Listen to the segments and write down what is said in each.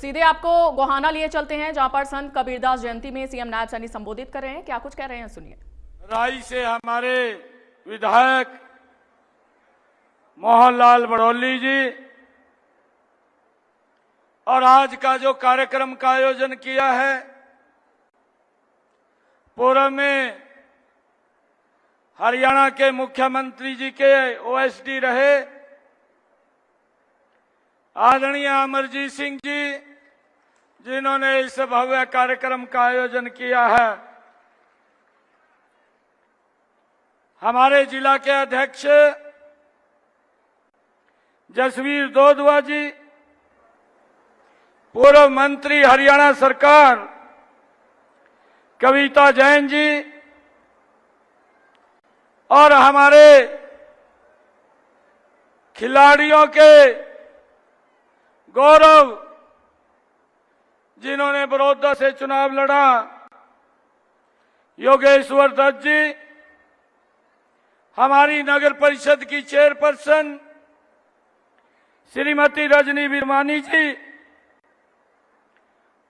सीधे आपको गोहाना लिए चलते हैं, जहां पर संत कबीरदास जयंती में सीएम नायब सैनी संबोधित कर रहे हैं। क्या कुछ कह रहे हैं, सुनिए। राई से हमारे विधायक मोहनलाल बड़ौली जी और आज का जो कार्यक्रम का आयोजन किया है, पूर्व में हरियाणा के मुख्यमंत्री जी के ओएसडी रहे आदरणीय अमरजीत सिंह जी, जिन्होंने इस भव्य कार्यक्रम का आयोजन किया है। हमारे जिला के अध्यक्ष जसवीर दोदवा जी, पूर्व मंत्री हरियाणा सरकार कविता जैन जी और हमारे खिलाड़ियों के गौरव, जिन्होंने बड़ौदा से चुनाव लड़ा, योगेश्वर दत्त जी, हमारी नगर परिषद की चेयरपर्सन श्रीमती रजनी बिरमानी जी,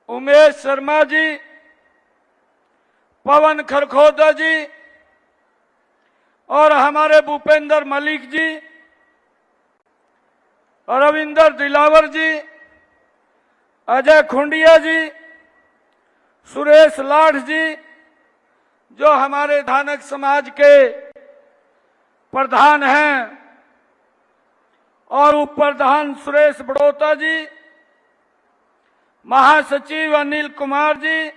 उमेश शर्मा जी, पवन खरखोदा जी और हमारे भूपेंद्र मलिक जी, रविंदर दिलावर जी, अजय खुंडिया जी, सुरेश लाठ जी, जो हमारे धानक समाज के प्रधान हैं, और उप प्रधान सुरेश बड़ोता जी, महासचिव अनिल कुमार जी,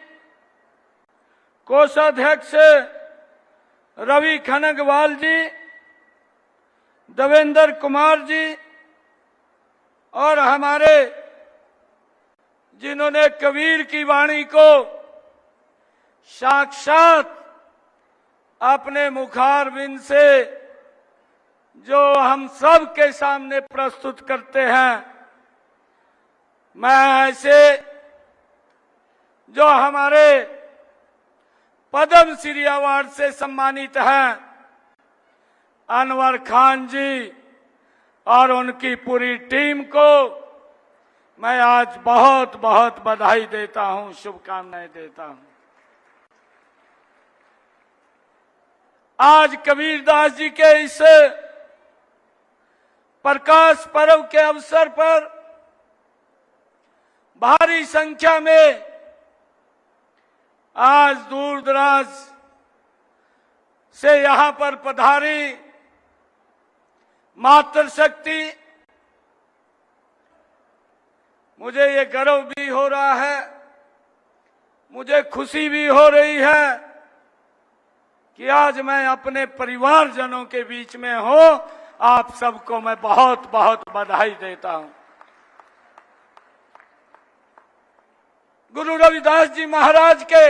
कोषाध्यक्ष रवि खनगवाल जी, देवेंद्र कुमार जी और हमारे जिन्होंने कबीर की वाणी को साक्षात अपने मुखारविंद से जो हम सब के सामने प्रस्तुत करते हैं। मैं ऐसे जो हमारे पद्म श्री अवार्ड से सम्मानित हैं अनवर खान जी और उनकी पूरी टीम को मैं आज बहुत बहुत बधाई देता हूं, शुभकामनाएं देता हूं। आज कबीरदास जी के इस प्रकाश पर्व के अवसर पर भारी संख्या में आज दूर दराज से यहां पर पधारी मातृशक्ति, मुझे ये गर्व भी हो रहा है, मुझे खुशी भी हो रही है कि आज मैं अपने परिवारजनों के बीच में हूं। आप सबको मैं बहुत बहुत बधाई देता हूं। गुरु रविदास जी महाराज के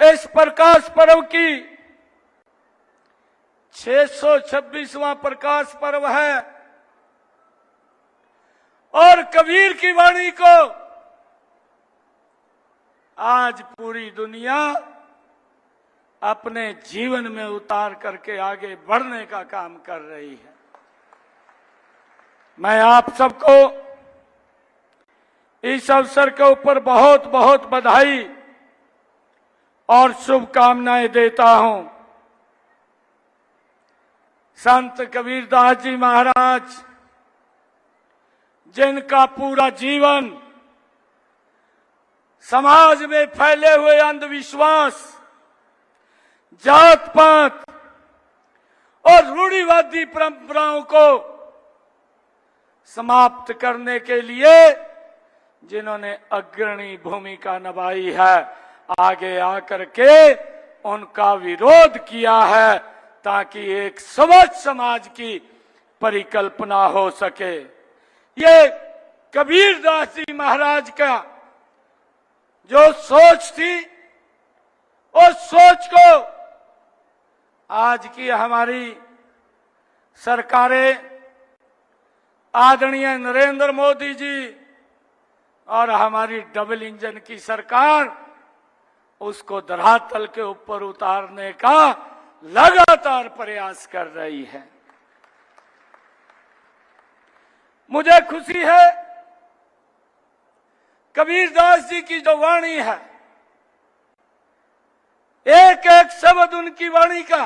इस प्रकाश पर्व की 626वां प्रकाश पर्व है और कबीर की वाणी को आज पूरी दुनिया अपने जीवन में उतार करके आगे बढ़ने का काम कर रही है। मैं आप सबको इस अवसर के ऊपर बहुत बहुत बधाई और शुभकामनाएं देता हूं। संत कबीरदास जी महाराज, जिनका पूरा जीवन समाज में फैले हुए अंधविश्वास, जात पात और रूढ़िवादी परंपराओं को समाप्त करने के लिए जिन्होंने अग्रणी भूमिका निभाई है, आगे आकर के उनका विरोध किया है ताकि एक स्वच्छ समाज की परिकल्पना हो सके। ये कबीरदास जी महाराज का जो सोच थी, उस सोच को आज की हमारी सरकारें, आदरणीय नरेंद्र मोदी जी और हमारी डबल इंजन की सरकार, उसको धरातल के ऊपर उतारने का लगातार प्रयास कर रही है। मुझे खुशी है कबीरदास जी की जो वाणी है, एक एक शब्द उनकी वाणी का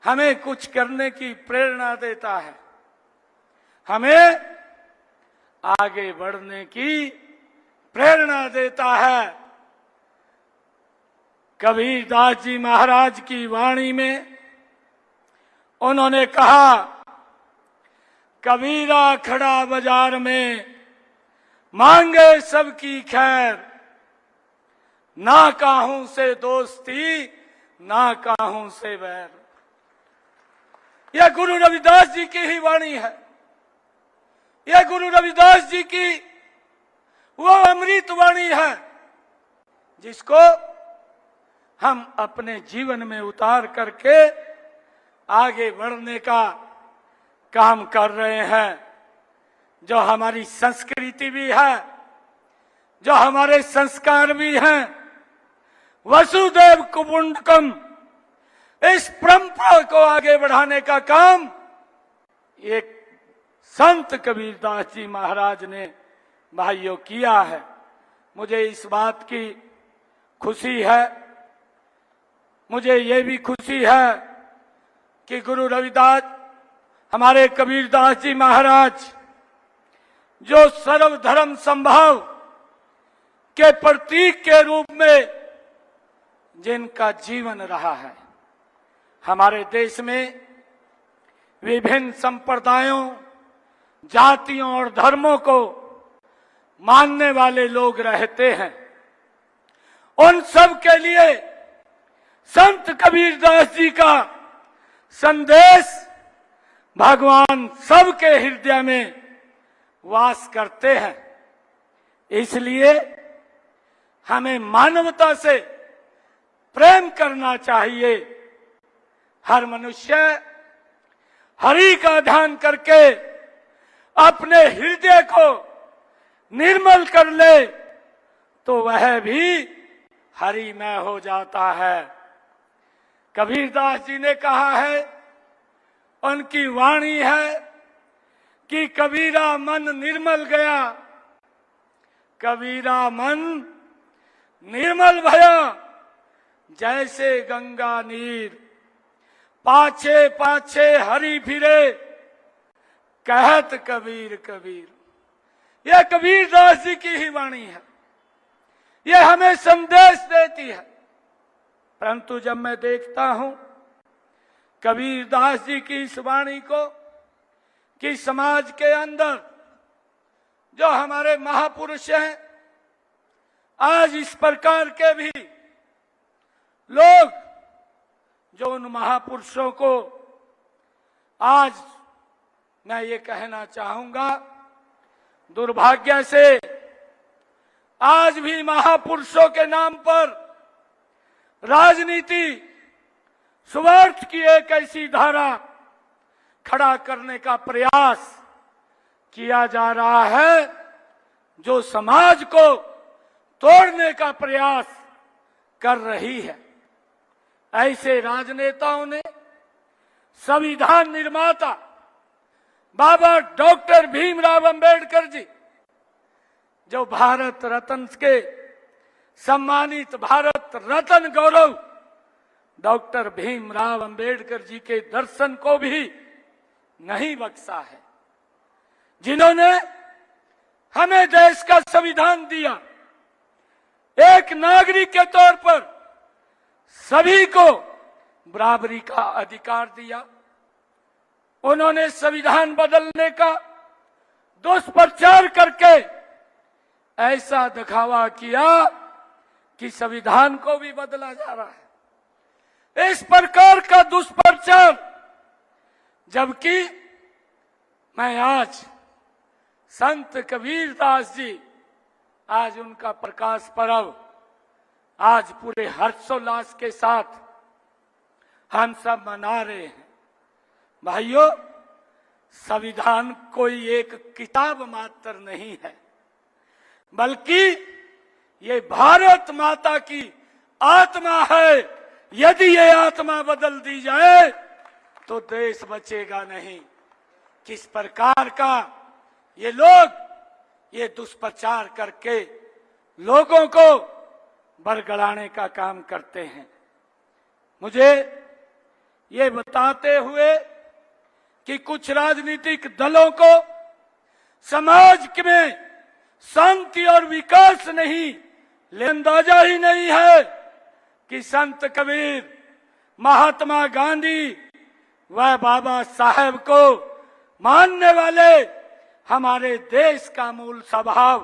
हमें कुछ करने की प्रेरणा देता है, हमें आगे बढ़ने की प्रेरणा देता है। कबीरदास जी महाराज की वाणी में उन्होंने कहा, कबीरा खड़ा बाजार में मांगे सबकी खैर, ना काहू से दोस्ती ना काहू से बैर। यह गुरु रविदास जी की ही वाणी है। यह गुरु रविदास जी की वो अमृत वाणी है जिसको हम अपने जीवन में उतार करके आगे बढ़ने का काम कर रहे हैं। जो हमारी संस्कृति भी है, जो हमारे संस्कार भी हैं, वसुदेव कुटुंबकम, इस परंपरा को आगे बढ़ाने का काम एक संत कबीरदास जी महाराज ने भाइयों किया है। मुझे इस बात की खुशी है, मुझे ये भी खुशी है कि गुरु रविदास हमारे कबीरदास जी महाराज जो सर्वधर्म संभाव के प्रतीक के रूप में जिनका जीवन रहा है, हमारे देश में विभिन्न संप्रदायों, जातियों और धर्मों को मानने वाले लोग रहते हैं। उन सब के लिए संत कबीरदास जी का संदेश भगवान सबके हृदय में वास करते हैं। इसलिए हमें मानवता से प्रेम करना चाहिए। हर मनुष्य हरि का ध्यान करके अपने हृदय को निर्मल कर ले तो वह भी हरिमय हो जाता है। कबीरदास जी ने कहा है, उनकी वाणी है कि कबीरा मन निर्मल गया, कबीरा मन निर्मल भया, जैसे गंगा नीर, पाछे पाछे हरि फिरे, कहत कबीर कबीर। यह कबीरदास जी की ही वाणी है, यह हमें संदेश देती है। परंतु जब मैं देखता हूं कबीरदास जी की इस वाणी को कि समाज के अंदर जो हमारे महापुरुष हैं, आज इस प्रकार के भी लोग जो उन महापुरुषों को, आज मैं ये कहना चाहूंगा, दुर्भाग्य से आज भी महापुरुषों के नाम पर राजनीति, स्वार्थ की एक ऐसी धारा खड़ा करने का प्रयास किया जा रहा है जो समाज को तोड़ने का प्रयास कर रही है। ऐसे राजनेताओं ने संविधान निर्माता बाबा डॉक्टर भीमराव अंबेडकर जी, जो भारत रत्न के सम्मानित भारत रत्न गौरव डॉक्टर भीमराव अंबेडकर जी के दर्शन को भी नहीं बख्शा है, जिन्होंने हमें देश का संविधान दिया, एक नागरिक के तौर पर सभी को बराबरी का अधिकार दिया। उन्होंने संविधान बदलने का दुष्प्रचार करके ऐसा दिखावा किया कि संविधान को भी बदला जा रहा है। इस प्रकार का दुष्प्रचार, जबकि मैं आज संत कबीरदास जी, आज उनका प्रकाश पर्व आज पूरे हर्षोल्लास के साथ हम सब मना रहे हैं। भाइयों, संविधान कोई एक किताब मात्र नहीं है, बल्कि ये भारत माता की आत्मा है। यदि ये आत्मा बदल दी जाए तो देश बचेगा नहीं। किस प्रकार का ये लोग ये दुष्प्रचार करके लोगों को बरगलाने का काम करते हैं। मुझे ये बताते हुए कि कुछ राजनीतिक दलों को समाज में शांति और विकास नहीं, ले अंदाजा ही नहीं है कि संत कबीर, महात्मा गांधी व बाबा साहेब को मानने वाले हमारे देश का मूल स्वभाव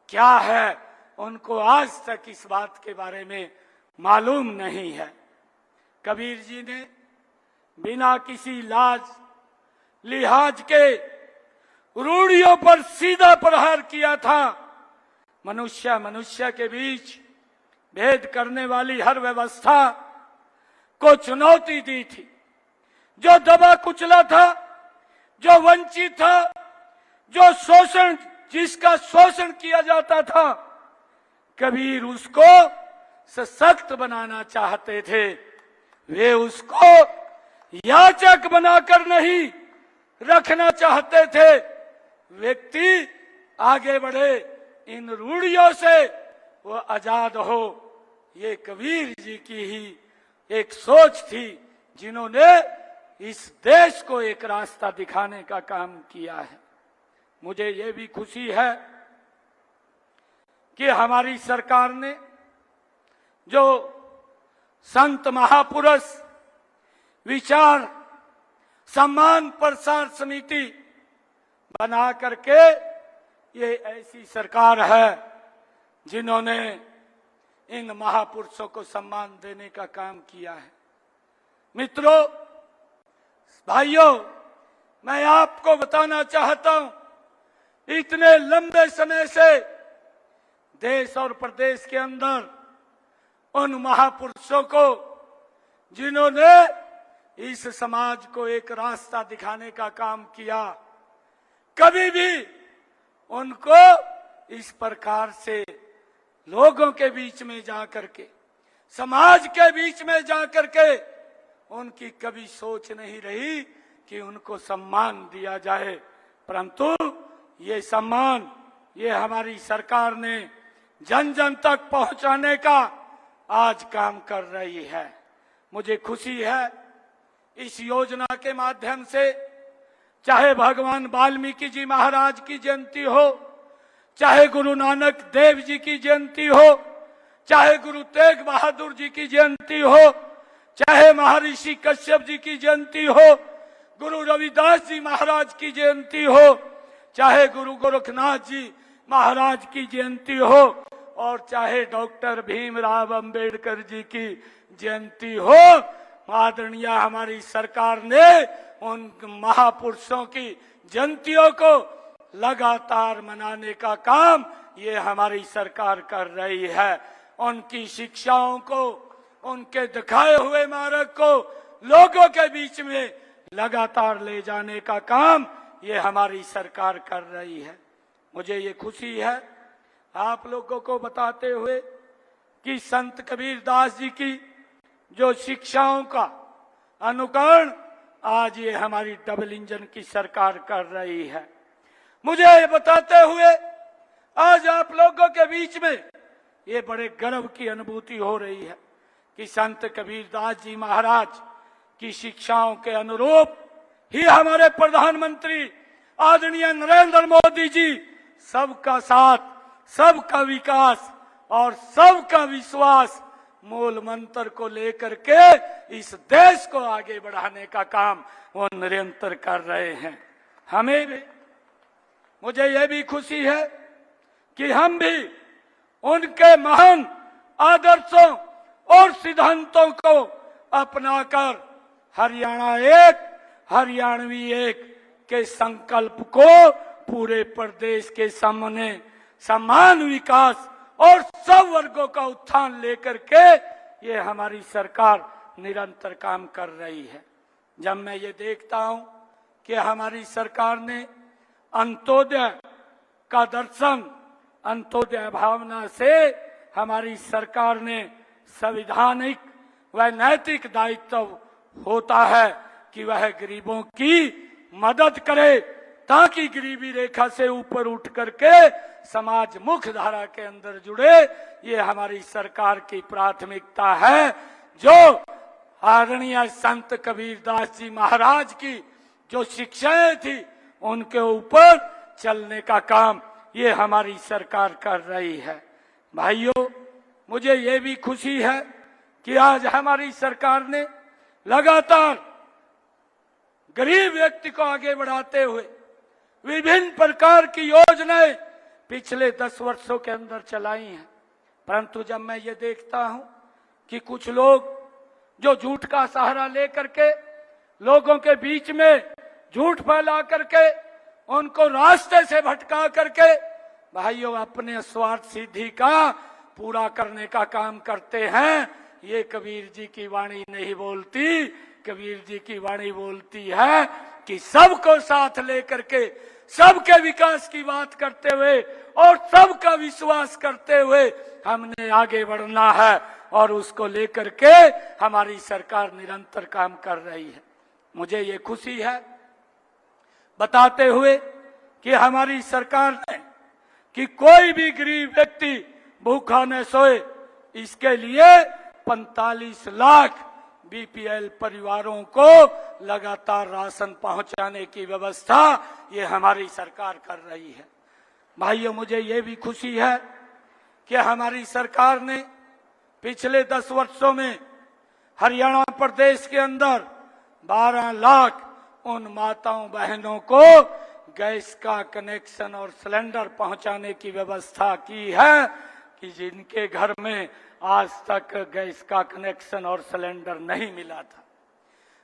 क्या है, उनको आज तक इस बात के बारे में मालूम नहीं है। कबीर जी ने बिना किसी लाज लिहाज के रूढ़ियों पर सीधा प्रहार किया था। मनुष्य मनुष्य के बीच भेद करने वाली हर व्यवस्था को चुनौती दी थी। जो दबा कुचला था, जो वंचित था, जो जिसका शोषण किया जाता था, कबीर उसको सशक्त बनाना चाहते थे। वे उसको याचक बनाकर नहीं रखना चाहते थे। व्यक्ति आगे बढ़े, इन रूढ़ियों से वो आजाद हो, ये कबीर जी की ही एक सोच थी, जिन्होंने इस देश को एक रास्ता दिखाने का काम किया है। मुझे ये भी खुशी है कि हमारी सरकार ने जो संत महापुरुष विचार सम्मान प्रसार समिति बना करके, ये ऐसी सरकार है जिन्होंने इन महापुरुषों को सम्मान देने का काम किया है। मित्रों, भाइयों, मैं आपको बताना चाहता हूं, इतने लंबे समय से देश और प्रदेश के अंदर उन महापुरुषों को, जिन्होंने इस समाज को एक रास्ता दिखाने का काम किया, कभी भी उनको इस प्रकार से लोगों के बीच में जाकर के, समाज के बीच में जाकर के उनकी कभी सोच नहीं रही कि उनको सम्मान दिया जाए। परंतु ये सम्मान, ये हमारी सरकार ने जन जन तक पहुंचाने का आज काम कर रही है। मुझे खुशी है इस योजना के माध्यम से, चाहे भगवान वाल्मीकि जी महाराज की जयंती हो, चाहे गुरु नानक देव जी की जयंती हो, चाहे गुरु तेग बहादुर जी की जयंती हो, चाहे महर्षि कश्यप जी की जयंती हो, गुरु रविदास जी महाराज की जयंती हो, चाहे गुरु गोरखनाथ जी महाराज की जयंती हो, और चाहे डॉक्टर भीमराव अंबेडकर जी की जयंती हो, आदरणीय हमारी सरकार ने उन महापुरुषों की जयंतियों को लगातार मनाने का काम ये हमारी सरकार कर रही है। उनकी शिक्षाओं को, उनके दिखाए हुए मार्ग को लोगों के बीच में लगातार ले जाने का काम ये हमारी सरकार कर रही है। मुझे ये खुशी है आप लोगों को बताते हुए कि संत कबीरदास जी की जो शिक्षाओं का अनुकरण आज ये हमारी डबल इंजन की सरकार कर रही है। मुझे ये बताते हुए आज आप लोगों के बीच में ये बड़े गर्व की अनुभूति हो रही है कि संत कबीरदास जी महाराज की शिक्षाओं के अनुरूप ही हमारे प्रधानमंत्री आदरणीय नरेंद्र मोदी जी सबका साथ, सबका विकास और सबका विश्वास मूल मंत्र को लेकर के इस देश को आगे बढ़ाने का काम वो निरंतर कर रहे हैं। हमें भी, मुझे यह भी खुशी है कि हम भी उनके महान आदर्शों और सिद्धांतों को अपनाकर हरियाणा एक, हरियाणवी एक के संकल्प को पूरे प्रदेश के सामने समान विकास और सब वर्गों का उत्थान लेकर के ये हमारी सरकार निरंतर काम कर रही है। जब मैं ये देखता हूं कि हमारी सरकार ने अंत्योदय का दर्शन, अंत्योदय भावना से हमारी सरकार ने संवैधानिक व नैतिक दायित्व होता है कि वह गरीबों की मदद करे, ताकि गरीबी रेखा से ऊपर उठ करके समाज मुख्य धारा के अंदर जुड़े। ये हमारी सरकार की प्राथमिकता है। जो आदरणीय संत कबीरदास जी महाराज की जो शिक्षाएं थी उनके ऊपर चलने का काम ये हमारी सरकार कर रही है। भाइयों, मुझे ये भी खुशी है कि आज हमारी सरकार ने लगातार गरीब व्यक्ति को आगे बढ़ाते हुए विभिन्न प्रकार की योजनाएं पिछले 10 वर्षों के अंदर चलाई हैं। परंतु जब मैं ये देखता हूं कि कुछ लोग जो झूठ का सहारा लेकर के लोगों के बीच में झूठ फैला करके उनको रास्ते से भटका करके भाइयों अपने स्वार्थ सिद्धि का पूरा करने का काम करते हैं, ये कबीर जी की वाणी नहीं बोलती। कबीर जी की वाणी बोलती है कि सबको साथ लेकर के सबके विकास की बात करते हुए और सबका विश्वास करते हुए हमने आगे बढ़ना है, और उसको लेकर के हमारी सरकार निरंतर काम कर रही है। मुझे ये खुशी है बताते हुए कि हमारी सरकार ने कि कोई भी गरीब व्यक्ति भूखा न सोए, इसके लिए 45 लाख बीपीएल परिवारों को लगातार राशन पहुंचाने की व्यवस्था ये हमारी सरकार कर रही है। भाइयों, मुझे ये भी खुशी है कि हमारी सरकार ने पिछले 10 वर्षों में हरियाणा प्रदेश के अंदर 12 लाख उन माताओं बहनों को गैस का कनेक्शन और सिलेंडर पहुंचाने की व्यवस्था की है कि जिनके घर में आज तक गैस का कनेक्शन और सिलेंडर नहीं मिला था।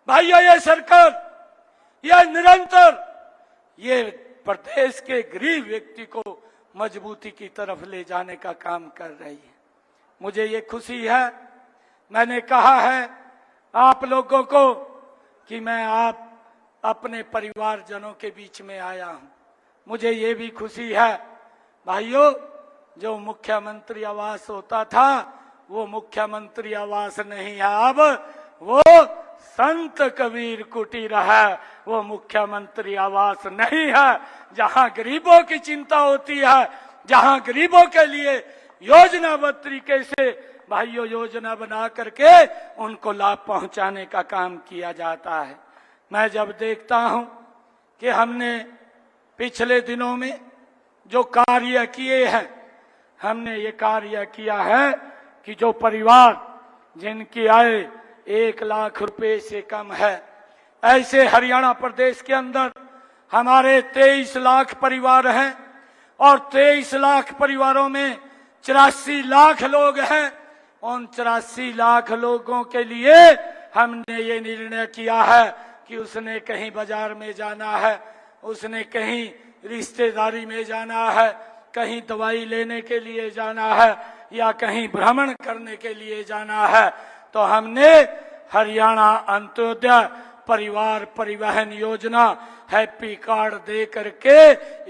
भाइयों, ये सरकार यह निरंतर ये प्रदेश के गरीब व्यक्ति को मजबूती की तरफ ले जाने का काम कर रही है। मुझे ये खुशी है, मैंने कहा है आप लोगों को कि मैं आप अपने परिवारजनों के बीच में आया हूं। मुझे ये भी खुशी है भाइयों, जो मुख्यमंत्री आवास होता था वो मुख्यमंत्री आवास नहीं है, अब वो संत कबीर कुटीर है, वो मुख्यमंत्री आवास नहीं है। जहां गरीबों की चिंता होती है, जहां गरीबों के लिए योजनाबद्ध तरीके से भाइयों योजना बना करके उनको लाभ पहुंचाने का काम किया जाता है। मैं जब देखता हूं कि हमने पिछले दिनों में जो कार्य किए हैं, हमने ये कार्य किया है कि जो परिवार जिनकी आय 1 लाख रुपए से कम है, ऐसे हरियाणा प्रदेश के अंदर हमारे 23 लाख परिवार हैं और 23 लाख परिवारों में 84 लाख लोग हैं। उन 84 लाख लोगों के लिए हमने ये निर्णय किया है कि उसने कहीं बाजार में जाना है, उसने कहीं रिश्तेदारी में जाना है, कहीं दवाई लेने के लिए जाना है या कहीं भ्रमण करने के लिए जाना है, तो हमने हरियाणा अंत्योदय परिवार परिवहन योजना हैप्पी कार्ड दे करके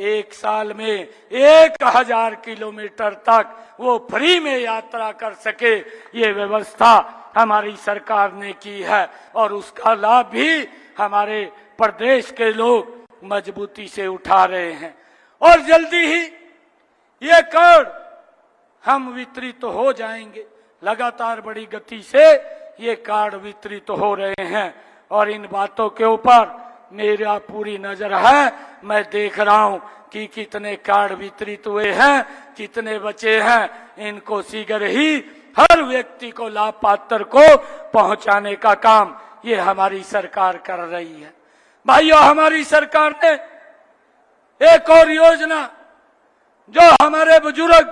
1 साल में 1000 किलोमीटर तक वो फ्री में यात्रा कर सके, ये व्यवस्था हमारी सरकार ने की है और उसका लाभ भी हमारे प्रदेश के लोग मजबूती से उठा रहे हैं। और जल्दी ही ये कार्ड हम वितरित हो जाएंगे। लगातार बड़ी गति से ये कार्ड वितरित हो रहे हैं और इन बातों के ऊपर मेरा पूरी नजर है। मैं देख रहा हूं कि कितने कार्ड वितरित हुए हैं, कितने बचे हैं। इनको शीघ्र ही हर व्यक्ति को लाभ पात्र को पहुंचाने का काम ये हमारी सरकार कर रही है। भाइयों, हमारी सरकार ने एक और योजना जो हमारे बुजुर्ग,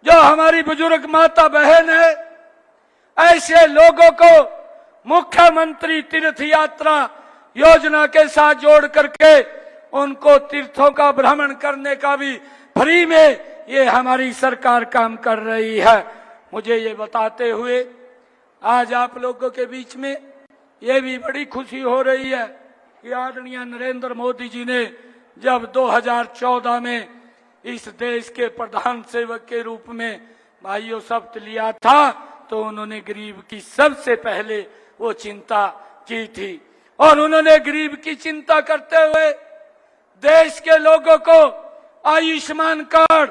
जो हमारी बुजुर्ग माता बहन है, ऐसे लोगों को मुख्यमंत्री तीर्थ यात्रा योजना के साथ जोड़ करके उनको तीर्थों का भ्रमण करने का भी फ्री में ये हमारी सरकार काम कर रही है। मुझे ये बताते हुए आज आप लोगों के बीच में ये भी बड़ी खुशी हो रही है कि आदरणीय नरेंद्र मोदी जी ने जब 2014 में इस देश के प्रधान सेवक के रूप में भाइयों शपथ लिया था, तो उन्होंने गरीब की सबसे पहले वो चिंता की थी और उन्होंने गरीब की चिंता करते हुए देश के लोगों को आयुष्मान कार्ड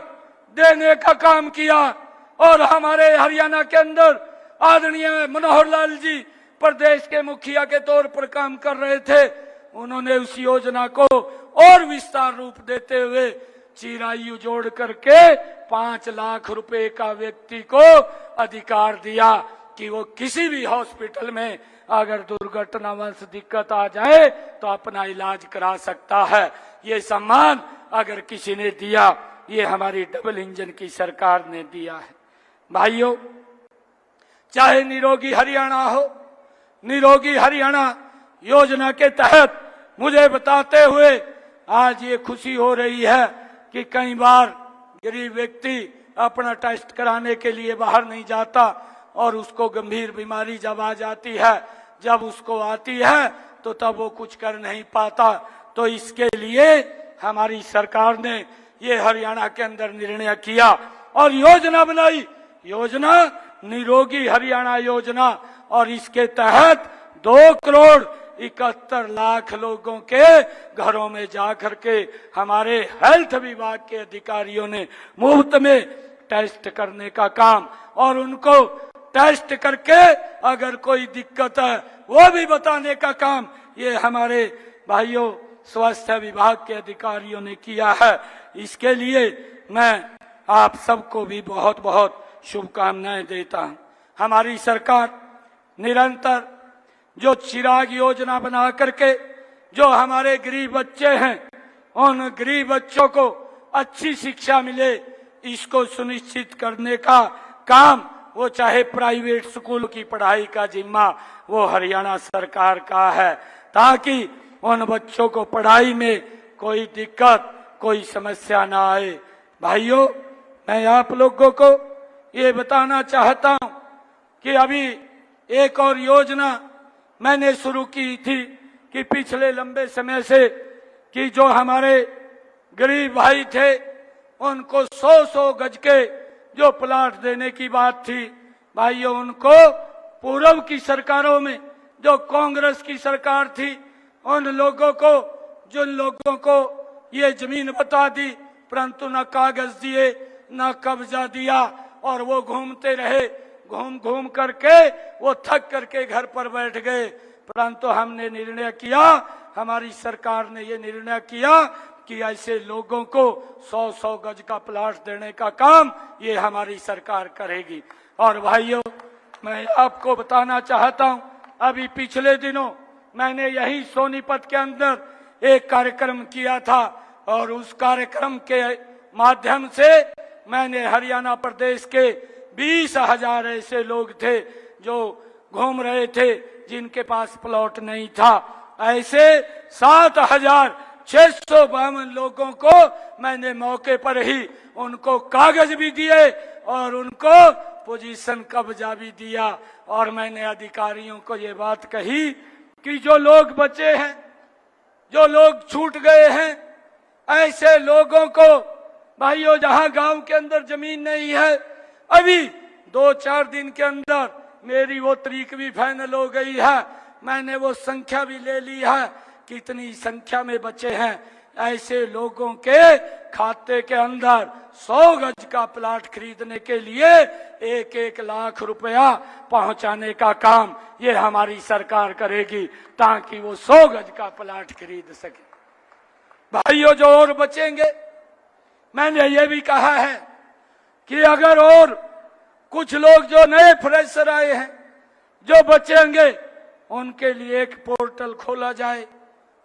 देने का काम किया। और हमारे हरियाणा के अंदर आदरणीय मनोहर लाल जी प्रदेश के मुखिया के तौर पर काम कर रहे थे, उन्होंने उस योजना को और विस्तार रूप देते हुए चिरायु जोड़ करके 5 लाख रुपए का व्यक्ति को अधिकार दिया कि वो किसी भी हॉस्पिटल में अगर दुर्घटनावश दिक्कत आ जाए तो अपना इलाज करा सकता है। ये सम्मान अगर किसी ने दिया, ये हमारी डबल इंजन की सरकार ने दिया है। भाइयों, चाहे निरोगी हरियाणा हो, निरोगी हरियाणा योजना के तहत मुझे बताते हुए आज ये खुशी हो रही है कि कई बार गरीब व्यक्ति अपना टेस्ट कराने के लिए बाहर नहीं जाता और उसको गंभीर बीमारी जब आ जाती है, जब उसको आती है तो तब वो कुछ कर नहीं पाता। तो इसके लिए हमारी सरकार ने ये हरियाणा के अंदर निर्णय किया और योजना बनाई, योजना निरोगी हरियाणा योजना। और इसके तहत 2,71,00,000 लोगों के घरों में जाकर के हमारे हेल्थ विभाग के अधिकारियों ने मुफ्त में टेस्ट करने का काम और उनको टेस्ट करके अगर कोई दिक्कत है वो भी बताने का काम ये हमारे भाइयों स्वास्थ्य विभाग के अधिकारियों ने किया है। इसके लिए मैं आप सबको भी बहुत बहुत शुभकामनाएं देता हूं। हमारी सरकार निरंतर जो चिराग योजना बना करके जो हमारे गरीब बच्चे हैं उन गरीब बच्चों को अच्छी शिक्षा मिले, इसको सुनिश्चित करने का काम, वो चाहे प्राइवेट स्कूल की पढ़ाई का जिम्मा वो हरियाणा सरकार का है, ताकि उन बच्चों को पढ़ाई में कोई दिक्कत कोई समस्या ना आए। भाइयों, मैं आप लोगों को ये बताना चाहता हूं कि अभी एक और योजना मैंने शुरू की थी कि पिछले लंबे समय से कि जो हमारे गरीब भाई थे उनको 100-100 गज के जो प्लाट देने की बात थी, भाइयों उनको पूर्व की सरकारों में जो कांग्रेस की सरकार थी उन लोगों को, जिन लोगों को ये जमीन बता दी परंतु न कागज दिए न कब्जा दिया और वो घूमते रहे, घूम घूम करके वो थक करके घर पर बैठ गए। परंतु हमने निर्णय किया, हमारी सरकार ने ये निर्णय किया कि ऐसे लोगों को 100-100 गज का प्लाट देने का काम ये हमारी सरकार करेगी। और भाइयों, मैं आपको बताना चाहता हूं, अभी पिछले दिनों मैंने यही सोनीपत के अंदर एक कार्यक्रम किया था और उस कार्यक्रम के माध्यम से मैंने हरियाणा प्रदेश के 20,000 ऐसे लोग थे जो घूम रहे थे जिनके पास प्लॉट नहीं था, ऐसे 7,652 लोगों को मैंने मौके पर ही उनको कागज भी दिए और उनको पोजीशन कब्जा भी दिया। और मैंने अधिकारियों को ये बात कही कि जो लोग बचे हैं, जो लोग छूट गए हैं, ऐसे लोगों को भाइयों जहां गांव के अंदर जमीन नहीं है, अभी 2-4 दिन के अंदर मेरी वो तारीख भी फाइनल हो गई है, मैंने वो संख्या भी ले ली है कितनी संख्या में बचे हैं, ऐसे लोगों के खाते के अंदर 100 गज का प्लाट खरीदने के लिए 1-1 लाख रुपया पहुंचाने का काम ये हमारी सरकार करेगी ताकि वो 100 गज का प्लाट खरीद सके। भाइयों, जो और बचेंगे, मैंने ये भी कहा है कि अगर और कुछ लोग जो नए फ्रेशर आए हैं जो बचेंगे उनके लिए एक पोर्टल खोला जाए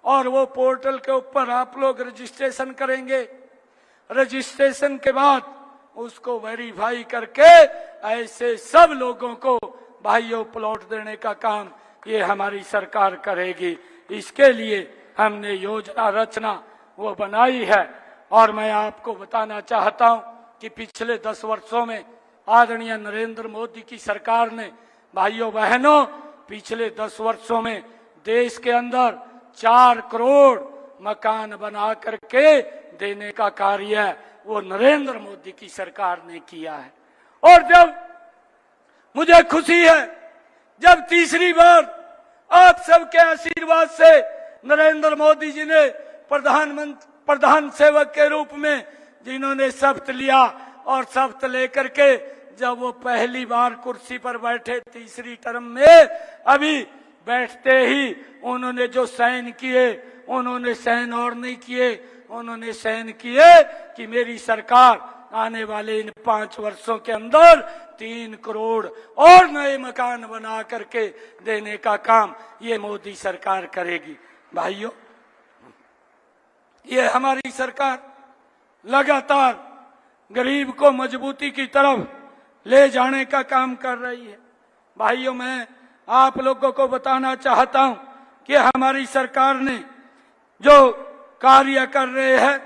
और वो पोर्टल के ऊपर आप लोग रजिस्ट्रेशन करेंगे। रजिस्ट्रेशन के बाद उसको वेरीफाई करके ऐसे सब लोगों को भाइयों प्लॉट देने का काम ये हमारी सरकार करेगी। इसके लिए हमने योजना रचना वो बनाई है। और मैं आपको बताना चाहता हूं कि पिछले 10 वर्षों में आदरणीय नरेंद्र मोदी की सरकार ने भाइयों बहनों पिछले 10 वर्षों में देश के अंदर 4 करोड़ मकान बना करके देने का कार्य वो नरेंद्र मोदी की सरकार ने किया है। और जब मुझे खुशी है जब तीसरी बार आप सबके आशीर्वाद से नरेंद्र मोदी जी ने प्रधानमंत्री प्रधान सेवक के रूप में जिन्होंने शपथ लिया और शपथ लेकर के जब वो पहली बार कुर्सी पर बैठे तीसरी टर्म में, अभी बैठते ही उन्होंने जो साइन किए, उन्होंने साइन और नहीं किए, उन्होंने साइन किए कि मेरी सरकार आने वाले इन 5 वर्षों के अंदर 3 करोड़ और नए मकान बना करके देने का काम ये मोदी सरकार करेगी। भाइयों, ये हमारी सरकार लगातार गरीब को मजबूती की तरफ ले जाने का काम कर रही है। भाइयों, मैं आप लोगों को बताना चाहता हूं कि हमारी सरकार ने जो कार्य कर रहे हैं,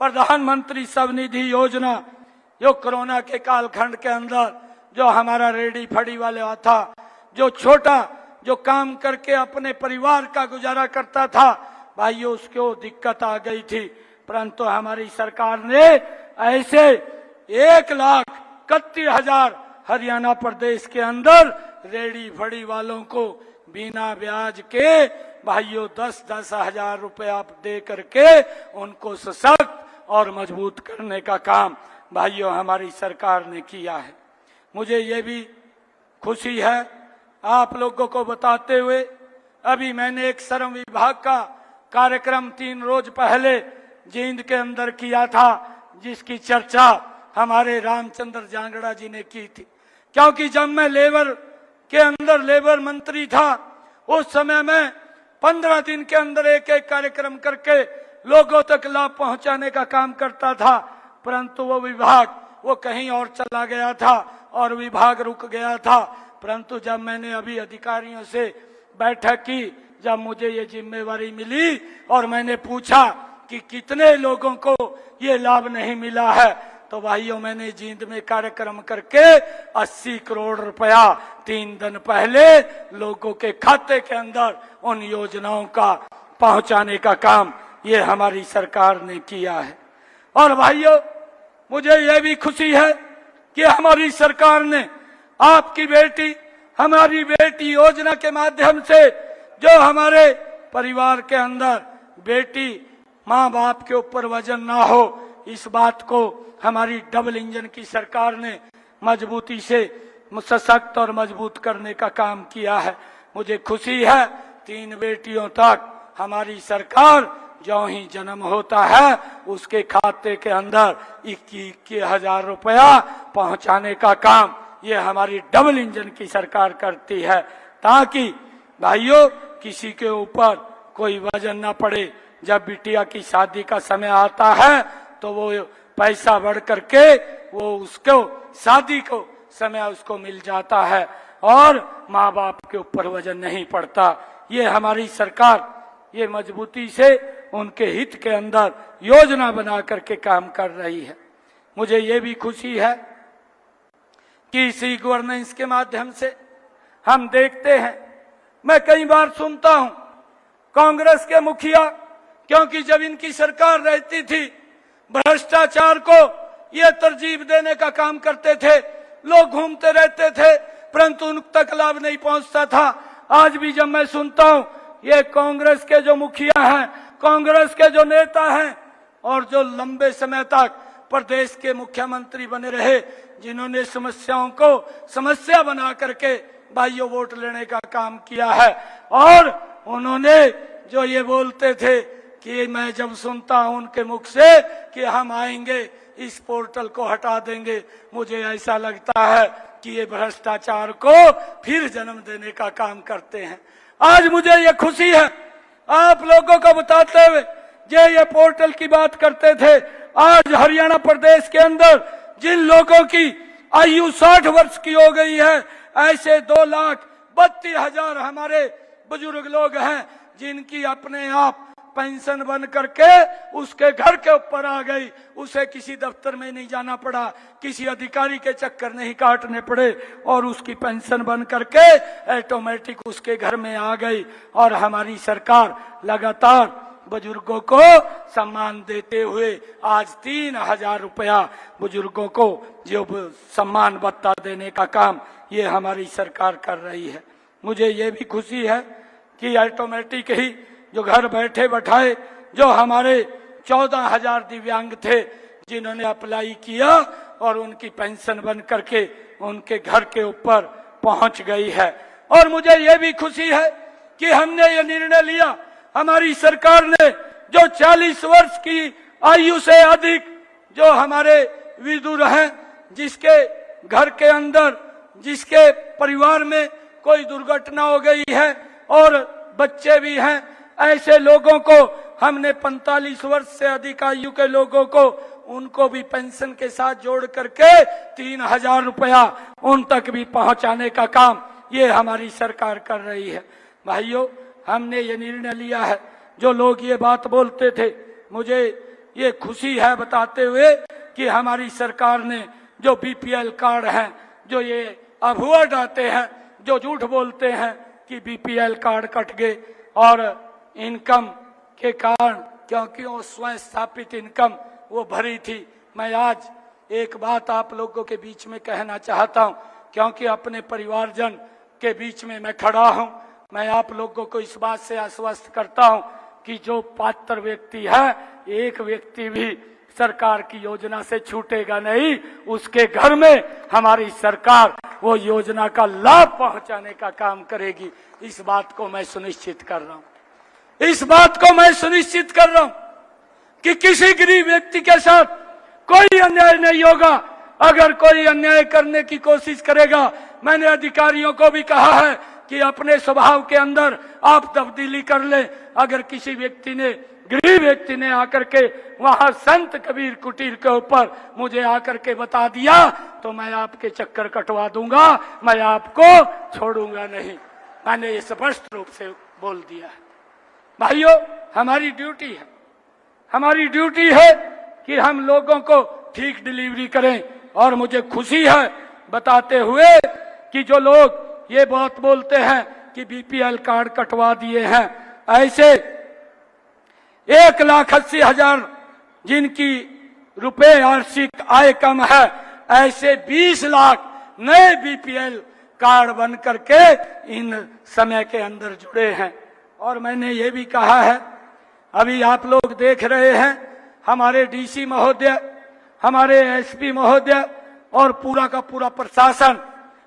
प्रधानमंत्री स्वनिधि योजना, जो कोरोना के कालखंड के अंदर जो हमारा रेडी फड़ी वाला था, जो छोटा जो काम करके अपने परिवार का गुजारा करता था, भाइयों उसको दिक्कत आ गई थी, परंतु हमारी सरकार ने ऐसे 1,31,000 हरियाणा प्रदेश के अंदर रेडी फड़ी वालों को बिना ब्याज के भाइयों 10-10 हजार रुपया दे करके उनको सशक्त और मजबूत करने का काम भाइयों हमारी सरकार ने किया है। मुझे ये भी खुशी है आप लोगों को बताते हुए, अभी मैंने एक श्रम विभाग का कार्यक्रम 3 रोज पहले जींद के अंदर किया था, जिसकी चर्चा हमारे रामचंद्र जांगड़ा जी ने की थी। क्योंकि जब मैं लेबर के अंदर लेबर मंत्री था, उस समय में 15 दिन के अंदर एक कार्यक्रम करके लोगों तक लाभ पहुंचाने का काम करता था, परंतु वो विभाग वो कहीं और चला गया था और विभाग रुक गया था। परंतु जब मैंने अभी अधिकारियों से बैठक की, जब मुझे ये जिम्मेवारी मिली और मैंने पूछा कि कितने लोगों को ये लाभ नहीं मिला है, तो भाइयों मैंने जींद में कार्यक्रम करके 80 करोड़ रुपया 3 दिन पहले लोगों के खाते के अंदर उन योजनाओं का पहुंचाने का काम ये हमारी सरकार ने किया है। और भाइयों, मुझे यह भी खुशी है कि हमारी सरकार ने आपकी बेटी हमारी बेटी योजना के माध्यम से जो हमारे परिवार के अंदर बेटी माँ बाप के ऊपर वजन ना हो, इस बात को हमारी डबल इंजन की सरकार ने मजबूती से सशक्त और मजबूत करने का काम किया है। मुझे खुशी है 3 बेटियों तक हमारी सरकार जो ही जन्म होता है उसके खाते के अंदर 21,000 रुपया पहुंचाने का काम ये हमारी डबल इंजन की सरकार करती है, ताकि भाइयों किसी के ऊपर कोई वजन न पड़े। जब बिटिया की शादी का समय आता है तो वो पैसा बढ़ करके वो उसको शादी को समय उसको मिल जाता है और माँ बाप के ऊपर वजन नहीं पड़ता। ये हमारी सरकार ये मजबूती से उनके हित के अंदर योजना बना करके काम कर रही है। मुझे ये भी खुशी है कि इसी गवर्नेंस के माध्यम से हम देखते हैं, मैं कई बार सुनता हूं कांग्रेस के मुखिया, क्योंकि जब इनकी सरकार रहती थी भ्रष्टाचार को ये तरजीह देने का काम करते थे, लोग घूमते रहते थे परंतु उन तक लाभ नहीं पहुंचता था। आज भी जब मैं सुनता हूं ये कांग्रेस के जो मुखिया हैं, कांग्रेस के जो नेता हैं और जो लंबे समय तक प्रदेश के मुख्यमंत्री बने रहे, जिन्होंने समस्याओं को समस्या बना करके भाइयों वोट लेने का काम किया है, और उन्होंने जो ये बोलते थे कि मैं जब सुनता हूं उनके मुख से कि हम आएंगे इस पोर्टल को हटा देंगे, मुझे ऐसा लगता है कि ये भ्रष्टाचार को फिर जन्म देने का काम करते हैं। आज मुझे ये खुशी है आप लोगों को बताते हुए, ये पोर्टल की बात करते थे, आज हरियाणा प्रदेश के अंदर जिन लोगों की आयु 60 वर्ष की हो गई है, ऐसे 2,32,000 हमारे बुजुर्ग लोग हैं जिनकी अपने आप पेंशन बन करके उसके घर के ऊपर आ गई, उसे किसी दफ्तर में नहीं जाना पड़ा, किसी अधिकारी के चक्कर नहीं काटने पड़े और उसकी पेंशन बन करके ऑटोमेटिक उसके घर में आ गई। और हमारी सरकार लगातार बुजुर्गों को सम्मान देते हुए आज 3,000 रुपया बुजुर्गों को जो सम्मान भत्ता देने का काम ये हमारी सरकार कर रही है। मुझे ये भी खुशी है कि ऑटोमेटिक ही जो घर बैठे बैठाए जो हमारे 14,000 दिव्यांग थे जिन्होंने अप्लाई किया और उनकी पेंशन बन करके उनके घर के ऊपर पहुंच गई है। और मुझे ये भी खुशी है कि हमने ये निर्णय लिया, हमारी सरकार ने, जो 40 वर्ष की आयु से अधिक जो हमारे विधुर हैं, जिसके घर के अंदर, जिसके परिवार में कोई दुर्घटना हो गई है और बच्चे भी हैं, ऐसे लोगों को हमने 45 वर्ष से अधिक आयु के लोगों को, उनको भी पेंशन के साथ जोड़ करके 3,000 रुपया उन तक भी पहुंचाने का काम ये हमारी सरकार कर रही है। भाइयों, हमने ये निर्णय लिया है। जो लोग ये बात बोलते थे, मुझे ये खुशी है बताते हुए कि हमारी सरकार ने जो बीपीएल कार्ड हैं, जो ये अफवाह डालते हैं, जो झूठ बोलते हैं कि बीपीएल कार्ड कट गए और इनकम के कारण, क्योंकि वो स्वयं स्थापित इनकम वो भरी थी। मैं आज एक बात आप लोगों के बीच में कहना चाहता हूं, क्योंकि अपने परिवारजन के बीच में मैं खड़ा हूं। मैं आप लोगों को इस बात से आश्वस्त करता हूं कि जो पात्र व्यक्ति है, एक व्यक्ति भी सरकार की योजना से छूटेगा नहीं। उसके घर में हमारी सरकार वो योजना का लाभ पहुंचाने का काम करेगी। इस बात को मैं सुनिश्चित कर रहा हूं। इस बात को मैं सुनिश्चित कर रहा हूं कि किसी गरीब व्यक्ति के साथ कोई अन्याय नहीं होगा। अगर कोई अन्याय करने की कोशिश करेगा, मैंने अधिकारियों को भी कहा है कि अपने स्वभाव के अंदर आप तब्दीली कर ले। अगर किसी व्यक्ति ने, गरीब व्यक्ति ने आकर के वहां संत कबीर कुटीर के ऊपर मुझे आकर के बता दिया तो मैं आपके चक्कर कटवा दूंगा, मैं आपको छोड़ूंगा नहीं। मैंने ये स्पष्ट रूप से बोल दिया है। भाइयों, हमारी ड्यूटी है, हमारी ड्यूटी है कि हम लोगों को ठीक डिलीवरी करें। और मुझे खुशी है बताते हुए कि जो लोग ये बात बोलते हैं कि बीपीएल कार्ड कटवा दिए हैं, ऐसे 1,80,000 जिनकी रुपए वार्षिक आय कम है, ऐसे 20 लाख नए बीपीएल कार्ड बन करके इन समय के अंदर जुड़े हैं। और मैंने ये भी कहा है, अभी आप लोग देख रहे हैं हमारे डीसी महोदय, हमारे एसपी महोदय और पूरा का पूरा प्रशासन,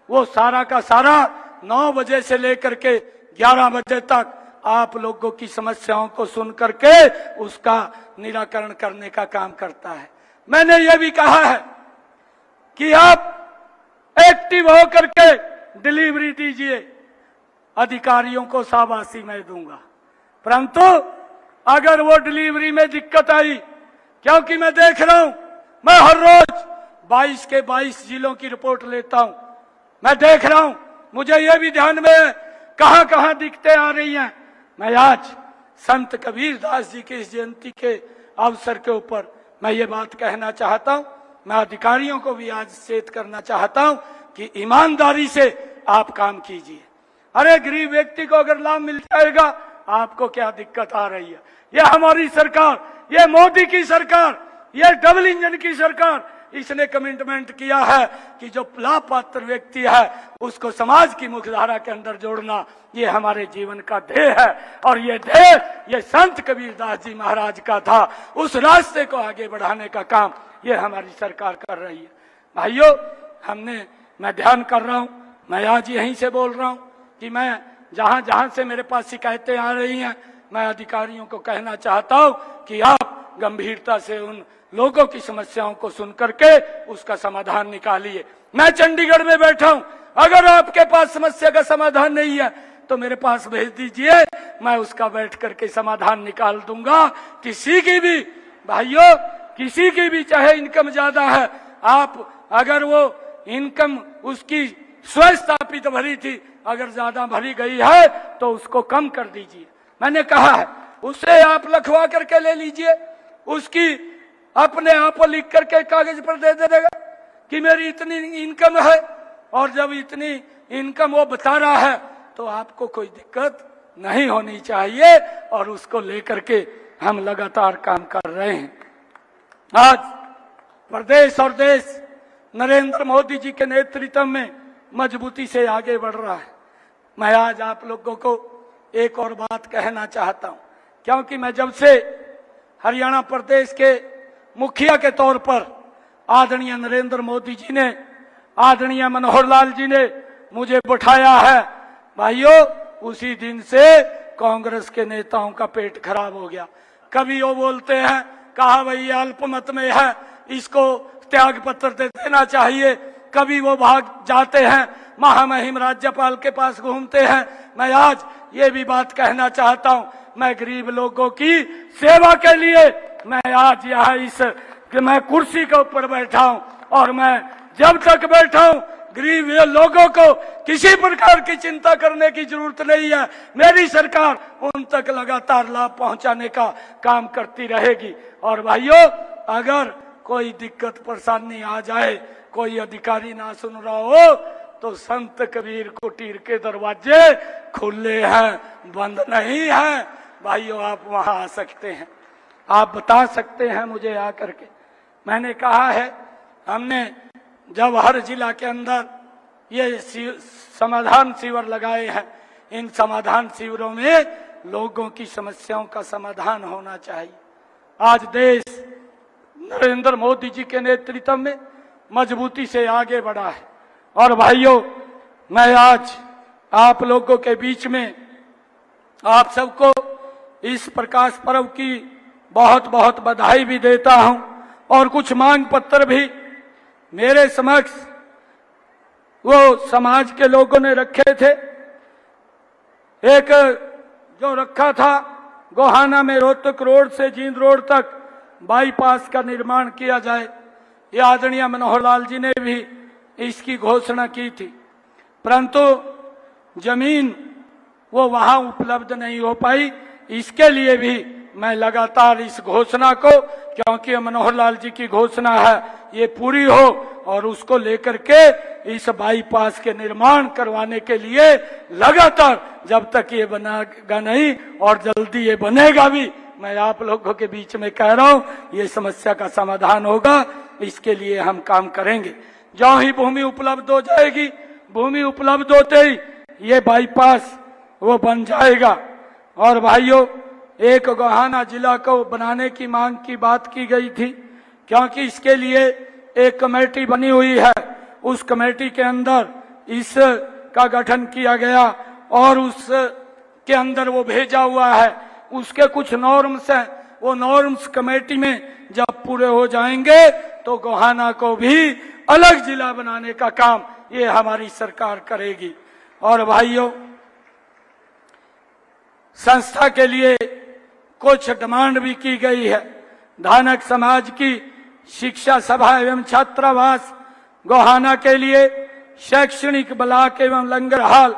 वो सारा का सारा 9 बजे से लेकर के 11 बजे तक आप लोगों की समस्याओं को सुन करके उसका निराकरण करने का काम करता है। मैंने ये भी कहा है कि आप एक्टिव होकर के डिलीवरी दीजिए। अधिकारियों को शाबाशी मैं दूंगा, परंतु अगर वो डिलीवरी में दिक्कत आई, क्योंकि मैं देख रहा हूं, मैं हर रोज 22 के 22 जिलों की रिपोर्ट लेता हूं, मैं देख रहा हूं, मुझे ये भी ध्यान में कहां कहां दिक्कतें आ रही हैं। मैं आज संत कबीर दास जी की इस जयंती के अवसर के ऊपर मैं ये बात कहना चाहता हूं। मैं अधिकारियों को भी आज चेत करना चाहता हूं कि ईमानदारी से आप काम कीजिए। अरे गरीब व्यक्ति को अगर लाभ मिल जाएगा, आपको क्या दिक्कत आ रही है? ये हमारी सरकार, ये मोदी की सरकार, ये डबल इंजन की सरकार, इसने कमिटमेंट किया है कि जो लाभ पात्र व्यक्ति है उसको समाज की मुख्यधारा के अंदर जोड़ना, ये हमारे जीवन का ध्येय है। और ये ध्येय ये संत कबीरदास जी महाराज का था। उस रास्ते को आगे बढ़ाने का काम ये हमारी सरकार कर रही है। भाइयों, मैं ध्यान कर रहा हूं, मैं आज यहीं से बोल रहा हूं कि मैं जहां जहां से मेरे पास शिकायतें आ रही हैं, मैं अधिकारियों को कहना चाहता हूं कि आप गंभीरता से उन लोगों की समस्याओं को सुन करके उसका समाधान निकालिए। मैं चंडीगढ़ में बैठा हूं, अगर आपके पास समस्या का समाधान नहीं है तो मेरे पास भेज दीजिए, मैं उसका बैठ करके समाधान निकाल दूंगा। किसी की भी, भाइयों, किसी की भी चाहे इनकम ज्यादा है, आप अगर वो इनकम उसकी स्वस्थापित भरी थी, अगर ज्यादा भरी गई है तो उसको कम कर दीजिए। मैंने कहा है उससे आप लिखवा करके ले लीजिए, उसकी अपने आप लिख करके कागज पर दे देगा कि मेरी इतनी इनकम है, और जब इतनी इनकम वो बता रहा है तो आपको कोई दिक्कत नहीं होनी चाहिए। और उसको लेकर के हम लगातार काम कर रहे हैं। आज प्रदेश और देश नरेंद्र मोदी जी के नेतृत्व में मजबूती से आगे बढ़ रहा है। मैं आज आप लोगों को एक और बात कहना चाहता हूं, क्योंकि मैं जब से हरियाणा प्रदेश के मुखिया के तौर पर आदरणीय नरेंद्र मोदी जी ने, आदरणीय मनोहर लाल जी ने मुझे बैठाया है। भाइयों, उसी दिन से कांग्रेस के नेताओं का पेट खराब हो गया। कभी वो बोलते हैं कहा भाई अल्पमत में है, इसको त्याग पत्र दे देना चाहिए। कभी वो भाग जाते हैं, महामहिम राज्यपाल के पास घूमते हैं। मैं आज ये भी बात कहना चाहता हूं, मैं गरीब लोगों की सेवा के लिए मैं आज यहाँ मैं कुर्सी के ऊपर बैठा हूं, और मैं जब तक बैठा हूं गरीब लोगों को किसी प्रकार की चिंता करने की जरूरत नहीं है। मेरी सरकार उन तक लगातार लाभ पहुंचाने का काम करती रहेगी। और भाइयों, अगर कोई दिक्कत परेशानी आ जाए, कोई अधिकारी ना सुन रहा हो, तो संत कबीर कुटीर के दरवाजे खुले हैं, बंद नहीं है। भाइयों, आप वहां आ सकते हैं, आप बता सकते हैं मुझे आकर के। मैंने कहा है, हमने जब हर जिला के अंदर ये समाधान शिविर लगाए हैं, इन समाधान शिविरों में लोगों की समस्याओं का समाधान होना चाहिए। आज देश नरेंद्र मोदी जी के नेतृत्व में मजबूती से आगे बढ़ा है। और भाइयों, मैं आज आप लोगों के बीच में आप सबको इस प्रकाश पर्व की बहुत बहुत बधाई भी देता हूं, और कुछ मांग पत्र भी मेरे समक्ष वो समाज के लोगों ने रखे थे। एक जो रखा था, गोहाना में रोहतक रोड से जींद रोड तक बाईपास का निर्माण किया जाए। ये आदरणीय मनोहर लाल जी ने भी इसकी घोषणा की थी, परंतु जमीन वो वहां उपलब्ध नहीं हो पाई। इसके लिए भी मैं लगातार इस घोषणा को, क्योंकि मनोहर लाल जी की घोषणा है, ये पूरी हो, और उसको लेकर के इस बाईपास के निर्माण करवाने के लिए लगातार, जब तक ये बनेगा नहीं और जल्दी ये बनेगा भी, मैं आप लोगों के बीच में कह रहा हूं, ये समस्या का समाधान होगा। इसके लिए हम काम करेंगे। जो ही भूमि उपलब्ध हो जाएगी, भूमि उपलब्ध होते ही ये बाईपास वो बन जाएगा। और भाइयों, एक गोहाना जिला को बनाने की मांग की बात की गई थी, क्योंकि इसके लिए एक कमेटी बनी हुई है। उस कमेटी के अंदर इसका गठन किया गया और उसके अंदर वो भेजा हुआ है। उसके कुछ नॉर्म्स हैं, वो नॉर्म्स कमेटी में जब पूरे हो जाएंगे तो गोहाना को भी अलग जिला बनाने का काम ये हमारी सरकार करेगी। और भाइयों, संस्था के लिए कुछ डिमांड भी की गई है। धानक समाज की शिक्षा सभा एवं छात्रावास गोहाना के लिए, शैक्षणिक ब्लॉक एवं लंगर हाल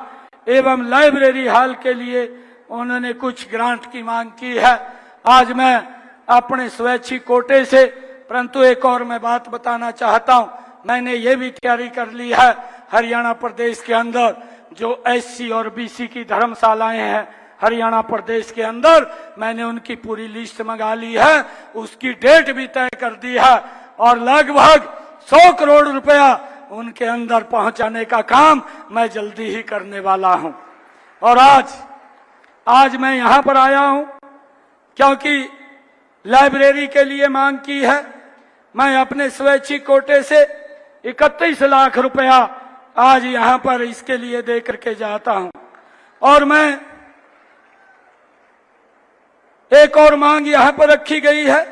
एवं लाइब्रेरी हाल के लिए उन्होंने कुछ ग्रांट की मांग की है। आज मैं अपने स्वैच्छिक कोटे से, परंतु एक और मैं बात बताना चाहता हूं, मैंने ये भी तैयारी कर ली है। हरियाणा प्रदेश के अंदर जो एससी और बीसी की धर्मशालाएं हैं हरियाणा प्रदेश के अंदर, मैंने उनकी पूरी लिस्ट मंगा ली है, उसकी डेट भी तय कर दी है, और लगभग 100 करोड़ रुपया उनके अंदर पहुंचाने का काम मैं जल्दी ही करने वाला हूं। और आज मैं यहां पर आया हूं क्योंकि लाइब्रेरी के लिए मांग की है। मैं अपने स्वैच्छिक कोटे से 31 लाख रुपया आज यहां पर इसके लिए दे करके जाता हूं। और मैं एक और मांग यहां पर रखी गई है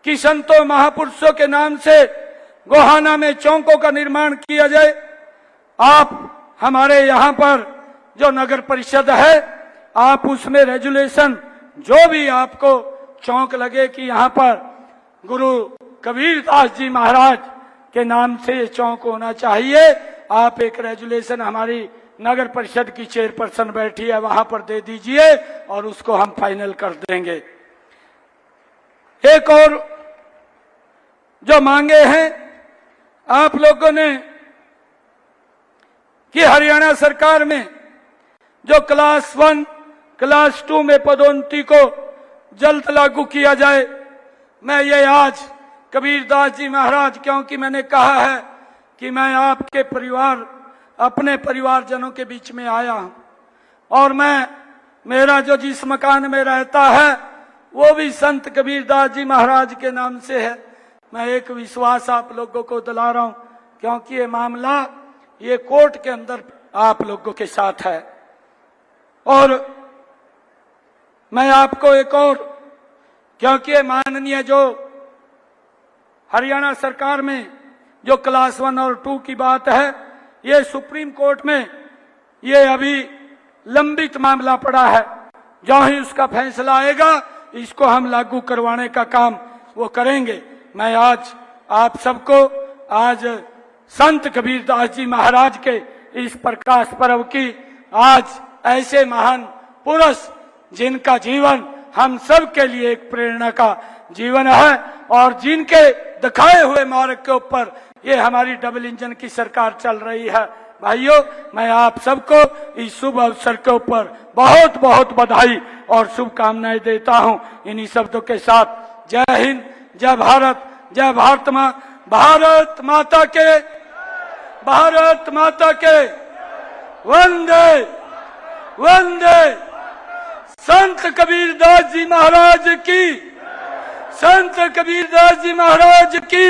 कि संतों महापुरुषों के नाम से गोहाना में चौकों का निर्माण किया जाए। आप हमारे यहां पर जो नगर परिषद है, आप उसमें रेजुलेशन जो भी आपको चौक लगे कि यहां पर गुरु कबीरदास जी महाराज के नाम से ये चौक होना चाहिए, आप एक रेजुलेशन हमारी नगर परिषद की चेयरपर्सन बैठी है वहां पर दे दीजिए और उसको हम फाइनल कर देंगे। एक और जो मांगे हैं आप लोगों ने कि हरियाणा सरकार में जो क्लास 1, क्लास 2 में पदोन्नति को जल्द लागू किया जाए। मैं ये आज कबीरदास जी महाराज, क्योंकि मैंने कहा है कि मैं आपके परिवार, अपने परिवारजनों के बीच में आया हूं, और मेरा जो जिस मकान में रहता है वो भी संत कबीरदास जी महाराज के नाम से है। मैं एक विश्वास आप लोगों को दिला रहा हूं, क्योंकि ये मामला ये कोर्ट के अंदर आप लोगों के साथ है। और मैं आपको एक और, क्योंकि ये माननीय जो हरियाणा सरकार में जो क्लास 1 और 2 की बात है, ये सुप्रीम कोर्ट में ये अभी लंबित मामला पड़ा है। जो ही उसका फैसला आएगा इसको हम लागू करवाने का काम वो करेंगे। मैं आज आप सबको आज संत कबीरदास जी महाराज के इस प्रकाश पर्व की, आज ऐसे महान पुरुष जिनका जीवन हम सब के लिए एक प्रेरणा का जीवन है और जिनके दिखाए हुए मार्ग के ऊपर ये हमारी डबल इंजन की सरकार चल रही है। भाइयों, मैं आप सबको इस शुभ अवसर के ऊपर बहुत बहुत बधाई और शुभकामनाएं देता हूं। इन्हीं शब्दों के साथ जय हिंद, जय भारत, जय भारत मां, भारत माता के, भारत माता के, वंदे वंदे। संत कबीरदास जी महाराज की, संत कबीरदास जी महाराज की।